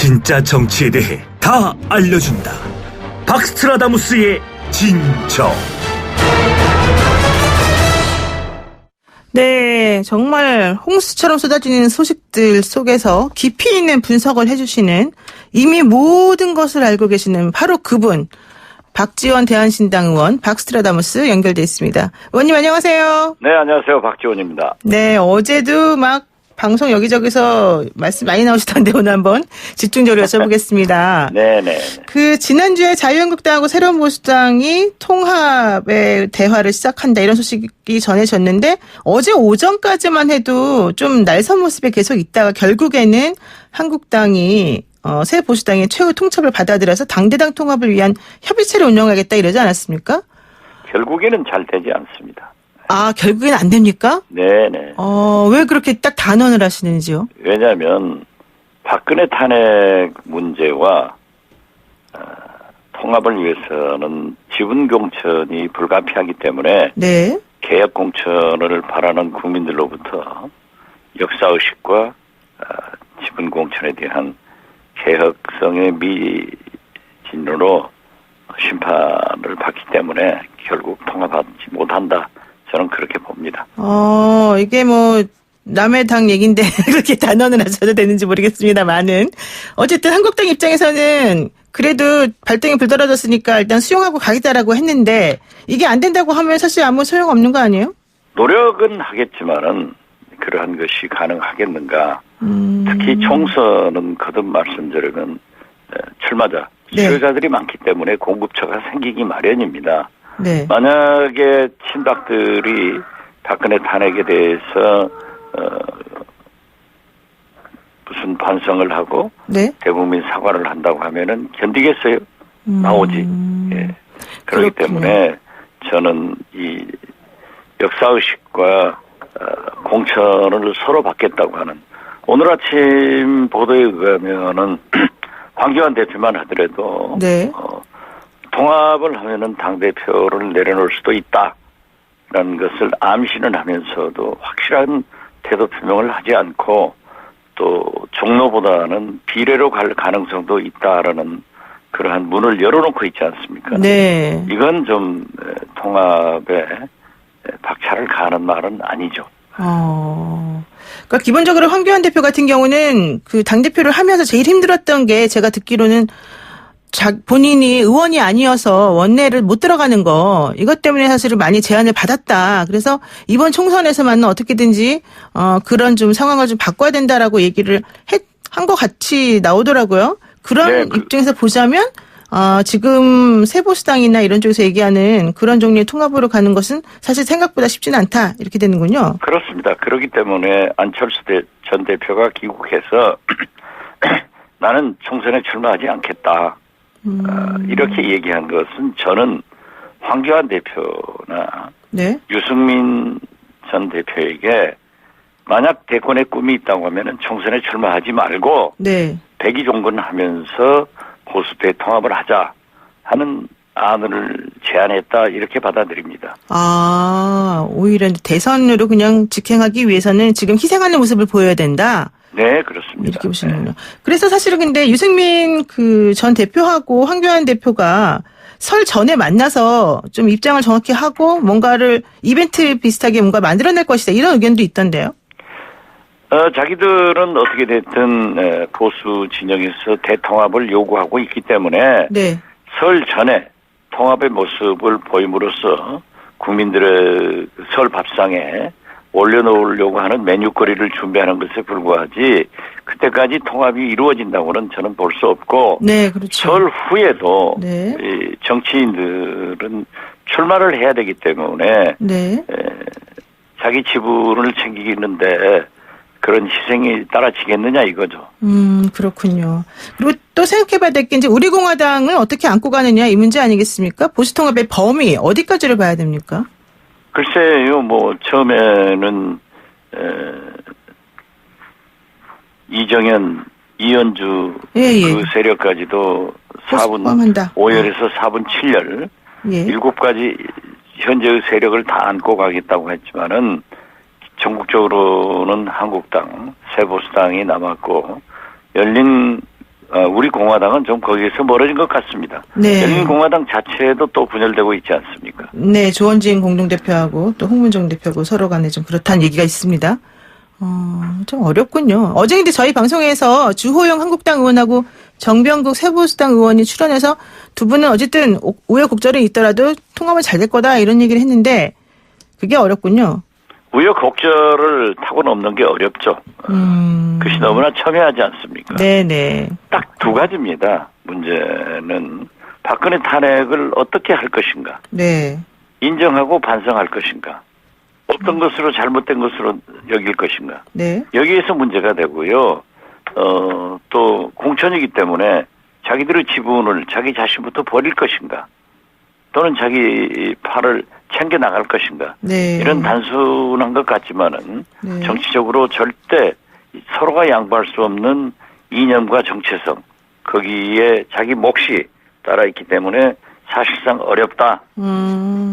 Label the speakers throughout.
Speaker 1: 진짜 정치에 대해 다 알려준다. 박스트라다무스의 진정.
Speaker 2: 네, 정말 홍수처럼 쏟아지는 소식들 속에서 깊이 있는 분석을 해주시는, 이미 모든 것을 알고 계시는 바로 그분, 박지원 대한신당 의원 박스트라다무스 연결돼 있습니다. 의원님 안녕하세요.
Speaker 3: 네, 안녕하세요. 박지원입니다.
Speaker 2: 네, 어제도 막 방송 여기저기서 말씀 많이 나오시던데 오늘 한번 집중적으로 여쭤보겠습니다.
Speaker 3: 네네.
Speaker 2: 지난주에 자유한국당하고 새로운 보수당이 통합의 대화를 시작한다 이런 소식이 전해졌는데, 어제 오전까지만 해도 좀 날선 모습에 계속 있다가 결국에는 한국당이 새 보수당의 최후 통첩을 받아들여서 당대당 통합을 위한 협의체를 운영하겠다 이러지 않았습니까?
Speaker 3: 결국에는 잘 되지 않습니다.
Speaker 2: 아, 결국엔 안 됩니까?
Speaker 3: 네네.
Speaker 2: 왜 그렇게 딱 단언을 하시는지요?
Speaker 3: 왜냐하면 박근혜 탄핵 문제와 통합을 위해서는 지분 공천이 불가피하기 때문에
Speaker 2: 네.
Speaker 3: 개혁 공천을 바라는 국민들로부터 역사의식과 지분 공천에 대한 개혁성의 미진으로 심판을 받기 때문에 결국 통합하지 못한다. 저는 그렇게 봅니다.
Speaker 2: 이게 뭐 남의 당 얘기인데 그렇게 단언을 하셔도 되는지 모르겠습니다만은, 어쨌든 한국당 입장에서는 그래도 발등에 불 떨어졌으니까 일단 수용하고 가겠다라고 했는데, 이게 안 된다고 하면 사실 아무 소용없는 거 아니에요? 노력은
Speaker 3: 하겠지만은 그러한 것이 가능하겠는가. 특히 총선은 거듭 말씀드리면 출마자, 수요자들이 많기 때문에 공급처가 생기기 마련입니다.
Speaker 2: 네.
Speaker 3: 만약에 친박들이 박근혜 탄핵에 대해서 무슨 반성을 하고
Speaker 2: 네.
Speaker 3: 대국민 사과를 한다고 하면은 견디겠어요? 나오지. 예. 그렇기
Speaker 2: 그렇군요.
Speaker 3: 때문에 저는 이 역사의식과 공천을 서로 받겠다고 하는, 오늘 아침 보도에 의하면은 황교안 대표만 하더라도
Speaker 2: 네.
Speaker 3: 통합을 하면은 당대표를 내려놓을 수도 있다라는 것을 암시는 하면서도 확실한 태도 표명을 하지 않고, 또 종로보다는 비례로 갈 가능성도 있다라는 그러한 문을 열어놓고 있지 않습니까?
Speaker 2: 네.
Speaker 3: 이건 좀 통합에 박차를 가하는 말은 아니죠.
Speaker 2: 그러니까 기본적으로 황교안 대표 같은 경우는 그 당대표를 하면서 제일 힘들었던 게, 제가 듣기로는 본인이 의원이 아니어서 원내를 못 들어가는 거, 이것 때문에 사실은 많이 제안을 받았다. 그래서 이번 총선에서만은 어떻게든지 그런 좀 상황을 좀 바꿔야 된다라고 얘기를 한 것 같이 나오더라고요. 그런 입장에서 보자면 지금 새보수당이나 이런 쪽에서 얘기하는 그런 종류의 통합으로 가는 것은 사실 생각보다 쉽지는 않다, 이렇게 되는군요.
Speaker 3: 그렇습니다. 그렇기 때문에 안철수 전 대표가 귀국해서 나는 총선에 출마하지 않겠다. 이렇게 얘기한 것은, 저는 황교안 대표나
Speaker 2: 네.
Speaker 3: 유승민 전 대표에게 만약 대권의 꿈이 있다고 하면은 총선에 출마하지 말고
Speaker 2: 네.
Speaker 3: 백의종군하면서 보수 대통합을 하자 하는 안을 제안했다, 이렇게 받아들입니다.
Speaker 2: 오히려 대선으로 그냥 직행하기 위해서는 지금 희생하는 모습을 보여야 된다.
Speaker 3: 네, 그렇습니다.
Speaker 2: 이렇게 보시는군요. 그래서 사실은 근데 유승민 전 대표하고 황교안 대표가 설 전에 만나서 좀 입장을 정확히 하고 뭔가를 이벤트 비슷하게 뭔가 만들어낼 것이다, 이런 의견도 있던데요.
Speaker 3: 자기들은 어떻게 됐든 보수 진영에서 대통합을 요구하고 있기 때문에
Speaker 2: 네.
Speaker 3: 설 전에 통합의 모습을 보임으로써 국민들의 설 밥상에 올려놓으려고 하는 메뉴거리를 준비하는 것에 불과하지, 그때까지 통합이 이루어진다고는 저는 볼 수 없고,
Speaker 2: 네, 그렇죠.
Speaker 3: 설 후에도
Speaker 2: 네.
Speaker 3: 이 정치인들은 출마를 해야 되기 때문에
Speaker 2: 네.
Speaker 3: 자기 지분을 챙기는데 그런 희생이 따라지겠느냐 이거죠.
Speaker 2: 그렇군요. 그리고 또 생각해봐야 될 게, 이제 우리 공화당을 어떻게 안고 가느냐, 이 문제 아니겠습니까? 보수통합의 범위 어디까지를 봐야 됩니까?
Speaker 3: 글쎄요, 처음에는 이정현, 이현주 그 세력까지도 4분 5열에서 4분 7열 7가지 현재의 세력을 다 안고 가겠다고 했지만은 전국적으로는 한국당, 새보수당이 남았고, 열린 우리 공화당은 좀 거기에서 멀어진 것 같습니다.
Speaker 2: 네.
Speaker 3: 열린공화당 자체도 또 분열되고 있지 않습니까?
Speaker 2: 네, 조원진 공동대표하고 또 홍문정 대표하고 서로 간에 좀 그렇다는 얘기가 있습니다. 좀 어렵군요. 어제 근데 저희 방송에서 주호영 한국당 의원하고 정병국 새보수당 의원이 출연해서 두 분은 어쨌든 우여곡절이 있더라도 통합은 잘 될 거다 이런 얘기를 했는데 그게 어렵군요.
Speaker 3: 우여곡절을 타고 넘는 게 어렵죠. 그것이 너무나 첨예하지 않습니까?
Speaker 2: 네네.
Speaker 3: 딱 두 가지입니다. 문제는 박근혜 탄핵을 어떻게 할 것인가.
Speaker 2: 네.
Speaker 3: 인정하고 반성할 것인가. 어떤 것으로 잘못된 것으로 여길 것인가.
Speaker 2: 네.
Speaker 3: 여기에서 문제가 되고요. 또 공천이기 때문에 자기들의 지분을 자기 자신부터 버릴 것인가. 또는 자기 팔을 챙겨 나갈 것인가.
Speaker 2: 네.
Speaker 3: 이런 단순한 것 같지만은
Speaker 2: 네.
Speaker 3: 정치적으로 절대 서로가 양보할 수 없는 이념과 정체성, 거기에 자기 몫이 따라있기 때문에 사실상 어렵다.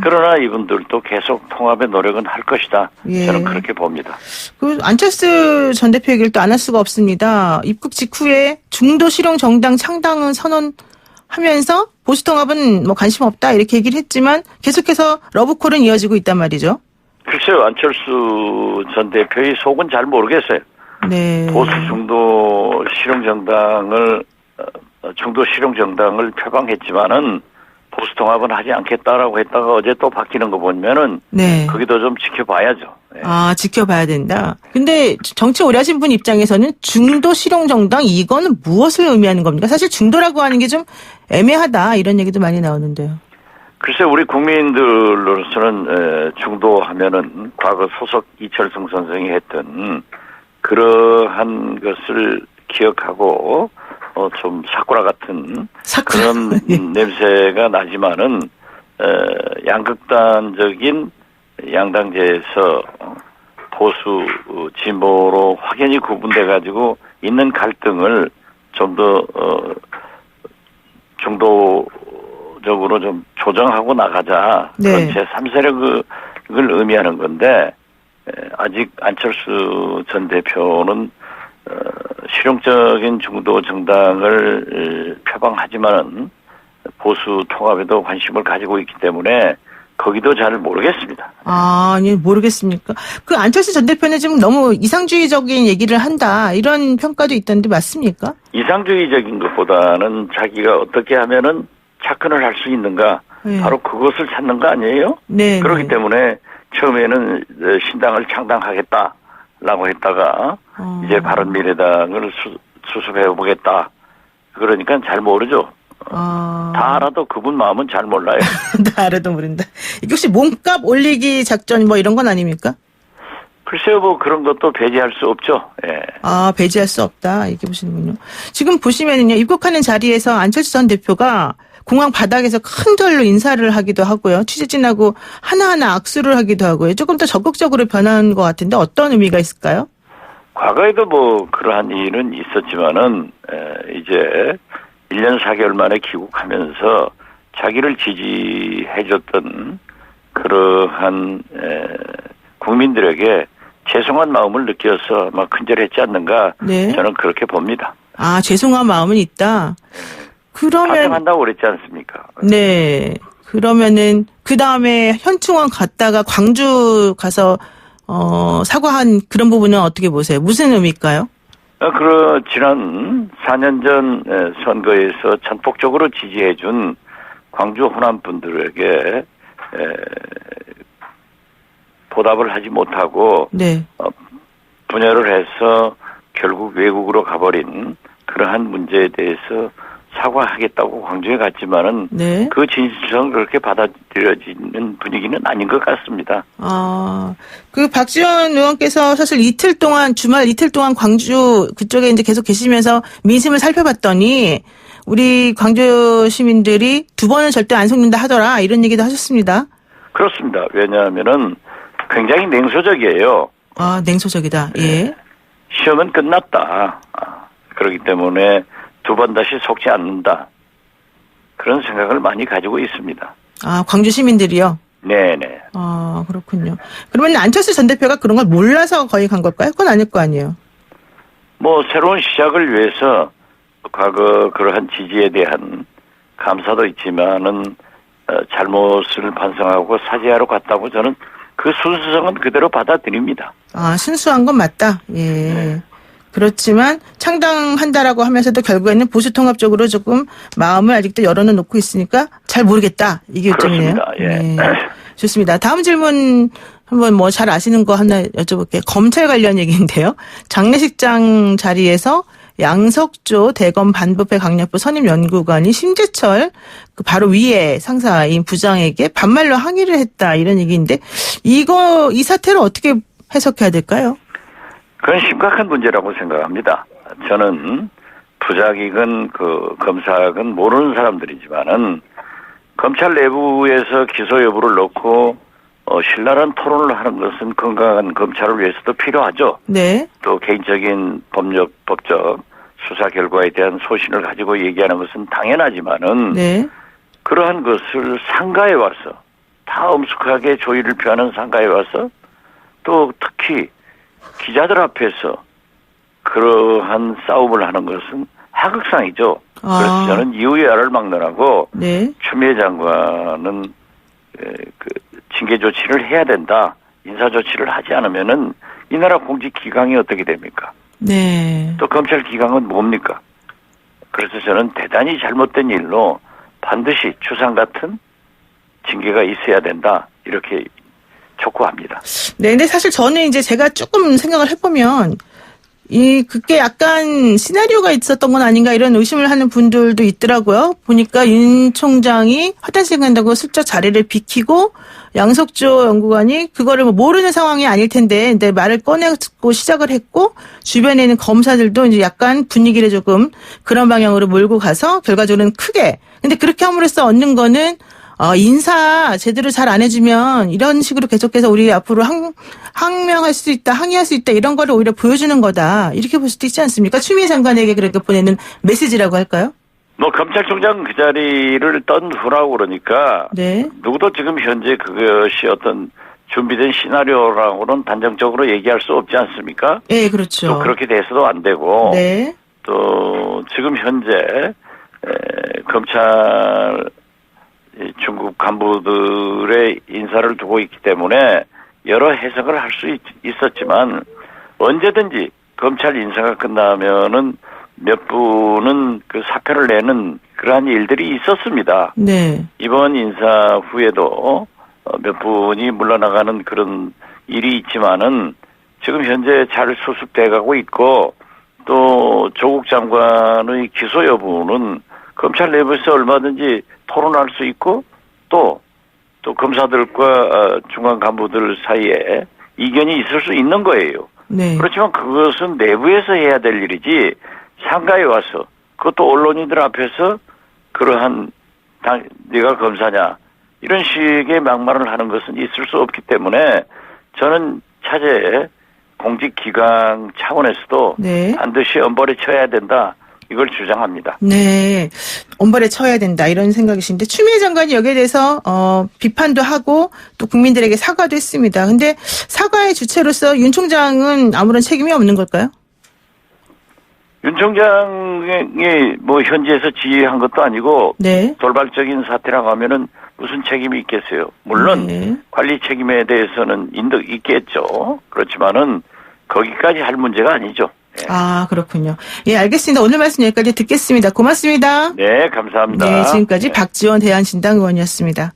Speaker 3: 그러나 이분들도 계속 통합의 노력은 할 것이다.
Speaker 2: 예.
Speaker 3: 저는 그렇게 봅니다.
Speaker 2: 그 안철수 전 대표 얘기를 또 안 할 수가 없습니다. 입국 직후에 중도 실용 정당 창당은 선언하면서 보수 통합은 뭐 관심 없다 이렇게 얘기를 했지만 계속해서 러브콜은 이어지고 있단 말이죠.
Speaker 3: 글쎄요, 안철수 전 대표의 속은 잘 모르겠어요.
Speaker 2: 네.
Speaker 3: 보수 중도 실용 정당을 표방했지만은 보수 통합은 하지 않겠다라고 했다가 어제 또 바뀌는 거 보면은
Speaker 2: 네.
Speaker 3: 거기도 좀 지켜봐야죠. 네.
Speaker 2: 아, 지켜봐야 된다. 근데 정치 오래 하신 분 입장에서는 중도 실용 정당 이거는 무엇을 의미하는 겁니까? 사실 중도라고 하는 게 좀 애매하다 이런 얘기도 많이 나오는데요.
Speaker 3: 글쎄 우리 국민들로서는 중도하면은 과거 소속 이철성 선생이 했던 그러한 것을 기억하고 좀 사쿠라 같은 그런 냄새가 나지만은 양극단적인 양당제에서 보수 진보로 확연히 구분돼 가지고 있는 갈등을 좀 더 중도적으로 좀 조정하고 나가자.
Speaker 2: 네.
Speaker 3: 그런 제3세력을 의미하는 건데 아직 안철수 전 대표는 실용적인 중도 정당을 표방하지만은 보수 통합에도 관심을 가지고 있기 때문에 거기도 잘 모르겠습니다.
Speaker 2: 아, 아니 모르겠습니까? 그 안철수 전 대표는 지금 너무 이상주의적인 얘기를 한다 이런 평가도 있던데 맞습니까?
Speaker 3: 이상주의적인 것보다는 자기가 어떻게 하면은 착근을 할 수 있는가
Speaker 2: 네.
Speaker 3: 바로 그것을 찾는 거 아니에요?
Speaker 2: 네.
Speaker 3: 그렇기
Speaker 2: 네.
Speaker 3: 때문에 처음에는 신당을 창당하겠다라고 했다가 이제 바른미래당을 수습해 보겠다. 그러니까 잘 모르죠. 다 알아도 그분 마음은 잘 몰라요.
Speaker 2: 다 알아도 모른다. 이게 혹시 몸값 올리기 작전 뭐 이런 건 아닙니까?
Speaker 3: 글쎄요, 뭐 그런 것도 배제할 수 없죠. 예.
Speaker 2: 아, 배제할 수 없다. 이렇게 보시는군요. 지금 보시면은요, 입국하는 자리에서 안철수 전 대표가 공항 바닥에서 큰 절로 인사를 하기도 하고요. 취재진하고 하나하나 악수를 하기도 하고요. 조금 더 적극적으로 변한 것 같은데 어떤 의미가 있을까요?
Speaker 3: 과거에도 뭐 그러한 일은 있었지만은 이제 1년 4개월 만에 귀국하면서 자기를 지지해줬던 그러한 국민들에게 죄송한 마음을 느껴서 막 큰절했지 않는가.
Speaker 2: 네.
Speaker 3: 저는 그렇게 봅니다.
Speaker 2: 아, 죄송한 마음은 있다. 그러면
Speaker 3: 반성한다고 그랬지 않습니까?
Speaker 2: 네. 그러면은 그 다음에 현충원 갔다가 광주 가서 사과한 그런 부분은 어떻게 보세요? 무슨 의미일까요?
Speaker 3: 지난 4년 전 선거에서 전폭적으로 지지해준 광주 호남 분들에게 보답을 하지 못하고
Speaker 2: 네.
Speaker 3: 분열을 해서 결국 외국으로 가버린 그러한 문제에 대해서 사과하겠다고 광주에 갔지만은
Speaker 2: 네.
Speaker 3: 그 진실성은 그렇게 받아들여지는 분위기는 아닌 것 같습니다.
Speaker 2: 아, 그 박지원 의원께서 사실 주말 이틀 동안 광주 그쪽에 이제 계속 계시면서 민심을 살펴봤더니 우리 광주 시민들이 두 번은 절대 안 속는다 하더라 이런 얘기도 하셨습니다.
Speaker 3: 그렇습니다. 왜냐하면은 굉장히 냉소적이에요.
Speaker 2: 아, 냉소적이다. 예.
Speaker 3: 시험은 끝났다. 그렇기 때문에 두 번 다시 속지 않는다. 그런 생각을 많이 가지고 있습니다.
Speaker 2: 아, 광주 시민들이요?
Speaker 3: 네네.
Speaker 2: 아, 그렇군요. 그러면 안철수 전 대표가 그런 걸 몰라서 거의 간 걸까요? 그건 아닐 거 아니에요.
Speaker 3: 뭐 새로운 시작을 위해서 과거 그러한 지지에 대한 감사도 있지만은 잘못을 반성하고 사죄하러 갔다고 저는 그 순수성은 그대로 받아들입니다.
Speaker 2: 아, 순수한 건 맞다. 예. 그렇지만 창당한다라고 하면서도 결국에는 보수통합 쪽으로 조금 마음을 아직도 열어놓고 있으니까 잘 모르겠다. 이게 요점이네요.
Speaker 3: 그렇습니다. 예.
Speaker 2: 좋습니다. 다음 질문 한번 뭐 잘 아시는 거 하나 여쭤볼게요. 검찰 관련 얘기인데요. 장례식장 자리에서 양석조 대검 반부패 강력부 선임연구관이 심재철 그 바로 위에 상사인 부장에게 반말로 항의를 했다 이런 얘기인데 이 사태를 어떻게 해석해야 될까요?
Speaker 3: 그건 심각한 문제라고 생각합니다. 저는 부장이건 그 검사건 모르는 사람들이지만은 검찰 내부에서 기소 여부를 놓고 신랄한 토론을 하는 것은 건강한 검찰을 위해서도 필요하죠.
Speaker 2: 네.
Speaker 3: 또 개인적인 법적 수사 결과에 대한 소신을 가지고 얘기하는 것은 당연하지만은
Speaker 2: 네.
Speaker 3: 그러한 것을 상가에 와서 다 엄숙하게 조의를 표하는 상가에 와서 또 특히 기자들 앞에서 그러한 싸움을 하는 것은 하극상이죠. 그래서 저는 이후야를 막론하고
Speaker 2: 네.
Speaker 3: 추미애 장관은 그 징계 조치를 해야 된다. 인사 조치를 하지 않으면은 이 나라 공직 기강이 어떻게 됩니까?
Speaker 2: 네.
Speaker 3: 또 검찰 기강은 뭡니까? 그래서 저는 대단히 잘못된 일로 반드시 추상 같은 징계가 있어야 된다. 이렇게 촉구합니다.
Speaker 2: 네, 근데 사실 저는 이제 제가 조금 생각을 해보면 그게 약간 시나리오가 있었던 건 아닌가 이런 의심을 하는 분들도 있더라고요. 보니까 윤 총장이 화장실 간다고 슬쩍 자리를 비키고 양석조 연구관이 그거를 뭐 모르는 상황이 아닐 텐데 근데 말을 꺼내고 시작을 했고 주변에 있는 검사들도 이제 약간 분위기를 조금 그런 방향으로 몰고 가서 결과적으로는 크게 근데 그렇게 함으로써 얻는 거는 인사 제대로 잘 안 해주면 이런 식으로 계속해서 우리 앞으로 항명할 수 있다, 항의할 수 있다 이런 거를 오히려 보여주는 거다. 이렇게 볼 수도 있지 않습니까? 추미애 장관에게 그렇게 보내는 메시지라고 할까요?
Speaker 3: 뭐 검찰총장 그 자리를 떤 후라고 그러니까
Speaker 2: 네.
Speaker 3: 누구도 지금 현재 그것이 어떤 준비된 시나리오라고는 단정적으로 얘기할 수 없지 않습니까?
Speaker 2: 네, 그렇죠.
Speaker 3: 또 그렇게 돼서도 안 되고
Speaker 2: 네.
Speaker 3: 또 지금 현재 검찰 중국 간부들의 인사를 두고 있기 때문에 여러 해석을 할 수 있었지만 언제든지 검찰 인사가 끝나면은 몇 분은 그 사표를 내는 그러한 일들이 있었습니다.
Speaker 2: 네.
Speaker 3: 이번 인사 후에도 몇 분이 물러나가는 그런 일이 있지만은 지금 현재 잘 수습돼 가고 있고 또 조국 장관의 기소 여부는 검찰 내부에서 얼마든지 토론할 수 있고 또 검사들과 중간 간부들 사이에 이견이 있을 수 있는 거예요.
Speaker 2: 네.
Speaker 3: 그렇지만 그것은 내부에서 해야 될 일이지 상가에 와서 그것도 언론인들 앞에서 그러한 네가 검사냐 이런 식의 막말을 하는 것은 있을 수 없기 때문에 저는 차제에 공직기강 차원에서도
Speaker 2: 네.
Speaker 3: 반드시 엄벌에 쳐야 된다. 이걸 주장합니다.
Speaker 2: 네. 엄벌에 쳐야 된다. 이런 생각이신데 추미애 장관이 여기에 대해서 비판도 하고 또 국민들에게 사과도 했습니다. 근데 사과의 주체로서 윤 총장은 아무런 책임이 없는 걸까요?
Speaker 3: 윤 총장이 뭐 현지에서 지휘한 것도 아니고
Speaker 2: 네.
Speaker 3: 돌발적인 사태라고 하면은 무슨 책임이 있겠어요. 물론
Speaker 2: 네.
Speaker 3: 관리 책임에 대해서는 있겠죠. 그렇지만은 거기까지 할 문제가 아니죠. 네.
Speaker 2: 아, 그렇군요. 예, 알겠습니다. 오늘 말씀 여기까지 듣겠습니다. 고맙습니다.
Speaker 3: 네, 감사합니다.
Speaker 2: 네, 지금까지
Speaker 3: 네.
Speaker 2: 박지원 대한신당 의원이었습니다.